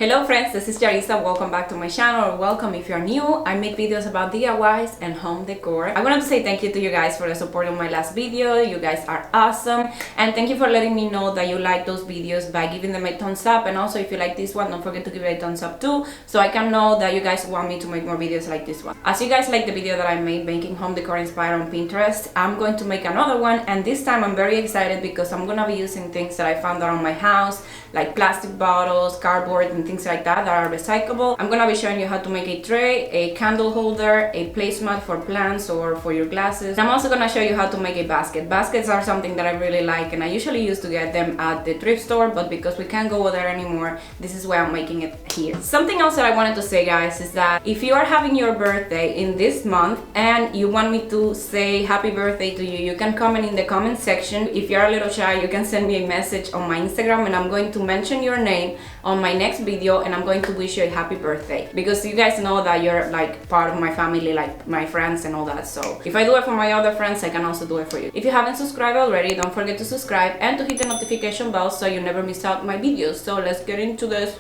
Hello friends, this is Jarisa. Welcome back to my channel, or welcome if you're new. I make videos about DIYs and home decor. I wanted to say thank you to you guys for the support on my last video. You guys are awesome, and thank you for letting me know that you like those videos by giving them a thumbs up. And also if you like this one, don't forget to give it a thumbs up too, so I can know that you guys want me to make more videos like this one. As you guys like the video that I made making home decor inspired on Pinterest, I'm going to make another one, and this time I'm very excited because I'm gonna be using things that I found around my house, like plastic bottles, cardboard, and things like that are recyclable. I'm gonna be showing you how to make a tray, a candle holder, a placemat for plants or for your glasses. I'm also gonna show you how to make a basket. Baskets are something that I really like, and I usually used to get them at the thrift store, but because we can't go there anymore, this is why I'm making it here. Something else that I wanted to say, guys, is that if you are having your birthday in this month and you want me to say happy birthday to you, you can comment in the comment section. If you're a little shy, you can send me a message on my Instagram, and I'm going to mention your name on my next video, and I'm going to wish you a happy birthday, because you guys know that you're like part of my family, like my friends and all that. So if I do it for my other friends, I can also do it for you. If you haven't subscribed already, don't forget to subscribe and to hit the notification bell so you never miss out my videos. So let's get into this.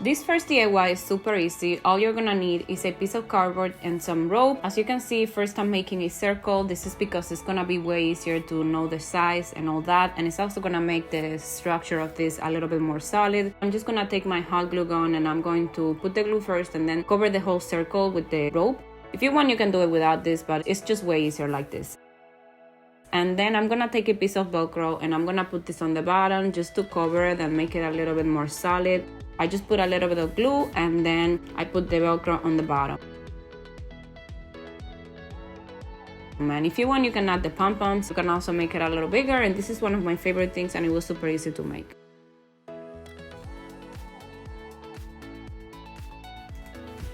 This first DIY is super easy. All you're gonna need is a piece of cardboard and some rope. As you can see, first I'm making a circle. This is because it's gonna be way easier to know the size and all that, and it's also gonna make the structure of this a little bit more solid. I'm just gonna take my hot glue gun and I'm going to put the glue first and then cover the whole circle with the rope. If you want, you can do it without this, but it's just way easier like this. And then I'm gonna take a piece of velcro and I'm gonna put this on the bottom just to cover it and make it a little bit more solid. I just put a little bit of glue and then I put the velcro on the bottom. And if you want, you can add the pom-poms. You can also make it a little bigger, and this is one of my favorite things, and it was super easy to make.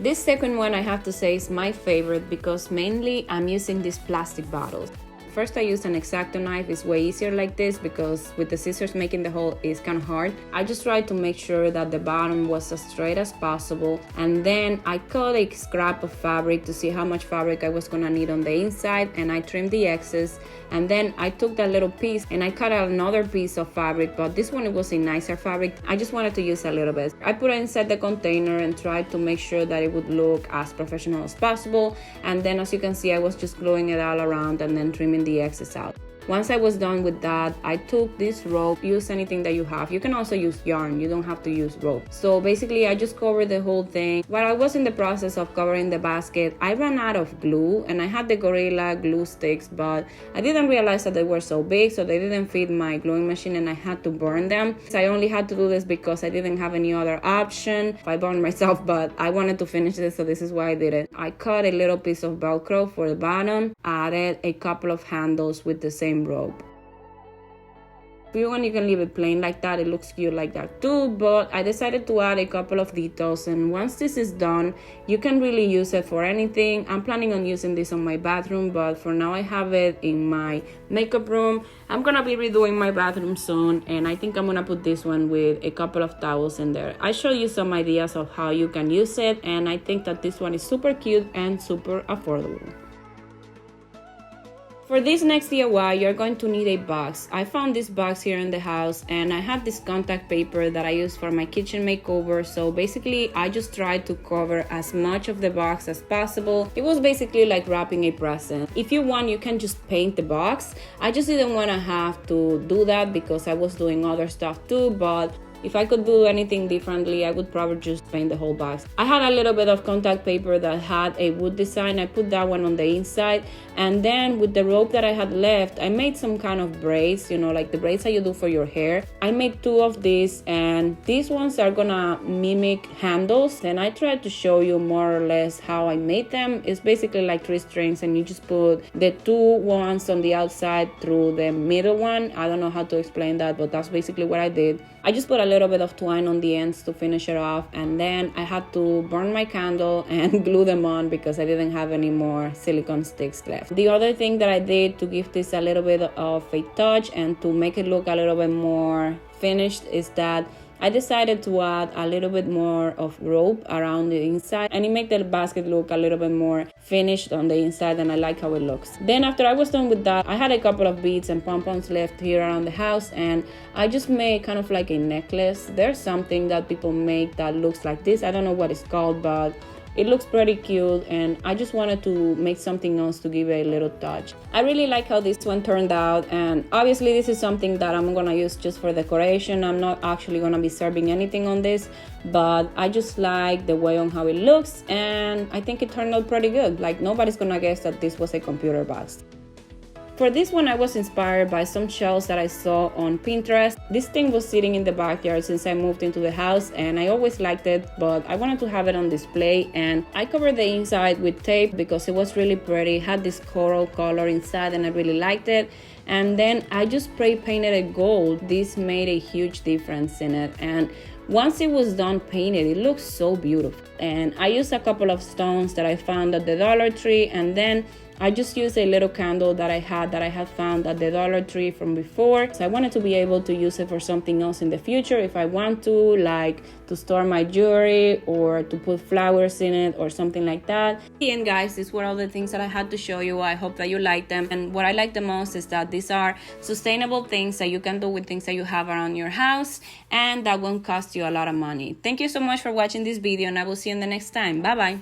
This second one, I have to say, is my favorite because mainly I'm using these plastic bottles. First I used an X-Acto knife. It's way easier like this because with the scissors making the hole is kind of hard. I just tried to make sure that the bottom was as straight as possible, and then I cut a scrap of fabric to see how much fabric I was gonna need on the inside, and I trimmed the excess, and then I took that little piece and I cut out another piece of fabric, but this one, it was a nicer fabric. I just wanted to use a little bit. I put it inside the container and tried to make sure that it would look as professional as possible, and then as you can see, I was just gluing it all around and then trimming the excess out. Once I was done with that, I took this rope. Use anything that you have. You can also use yarn. You don't have to use rope. So basically, I just covered the whole thing. While I was in the process of covering the basket, I ran out of glue, and I had the Gorilla glue sticks, but I didn't realize that they were so big, so they didn't fit my gluing machine, and I had to burn them. So I only had to do this because I didn't have any other option. I burned myself, but I wanted to finish this, so this is why I did it. I cut a little piece of Velcro for the bottom, added a couple of handles with the same rope. If you want, you can leave it plain like that. It looks cute like that too, but I decided to add a couple of details, and once this is done, you can really use it for anything. I'm planning on using this on my bathroom, but for now I have it in my makeup room. I'm gonna be redoing my bathroom soon, and I think I'm gonna put this one with a couple of towels in there. I showed you some ideas of how you can use it, and I think that this one is super cute and super affordable. For this next DIY, you're going to need a box. I found this box here in the house, and I have this contact paper that I use for my kitchen makeover. So basically, I just tried to cover as much of the box as possible. It was basically like wrapping a present. If you want, you can just paint the box. I just didn't want to have to do that because I was doing other stuff too, but if I could do anything differently, I would probably just paint the whole box. I had a little bit of contact paper that had a wood design. I put that one on the inside, and then with the rope that I had left, I made some kind of braids, you know, like the braids that you do for your hair. I made two of these, and these ones are gonna mimic handles, and I tried to show you more or less how I made them. It's basically like 3 strings, and you just put the 2 ones on the outside through the middle one. I don't know how to explain that, but that's basically what I did. I just put a little bit of twine on the ends to finish it off, and then I had to burn my candle and glue them on because I didn't have any more silicone sticks left. The other thing that I did to give this a little bit of a touch and to make it look a little bit more finished is that I decided to add a little bit more of rope around the inside, and it made the basket look a little bit more finished on the inside, and I like how it looks. Then after I was done with that, I had a couple of beads and pom-poms left here around the house, and I just made kind of like a necklace. There's something that people make that looks like this. I don't know what it's called, but it looks pretty cute, and I just wanted to make something else to give it a little touch. I really like how this one turned out, and obviously this is something that I'm gonna use just for decoration. I'm not actually gonna be serving anything on this, but I just like the way on how it looks, and I think it turned out pretty good. Like, nobody's gonna guess that this was a computer box. For this one, I was inspired by some shells that I saw on Pinterest. This thing was sitting in the backyard since I moved into the house, and I always liked it, but I wanted to have it on display, and I covered the inside with tape because it was really pretty. It had this coral color inside, and I really liked it. And then I just spray painted it gold. This made a huge difference in it, and once it was done painted, it looks so beautiful. And I used a couple of stones that I found at the Dollar Tree, and then I just used a little candle that I had found at the Dollar Tree from before. So I wanted to be able to use it for something else in the future if I want to, like to store my jewelry or to put flowers in it or something like that. And guys, these were all the things that I had to show you. I hope that you like them. And what I like the most is that these are sustainable things that you can do with things that you have around your house, and that won't cost you a lot of money. Thank you so much for watching this video, and I will see you in the next time. Bye bye.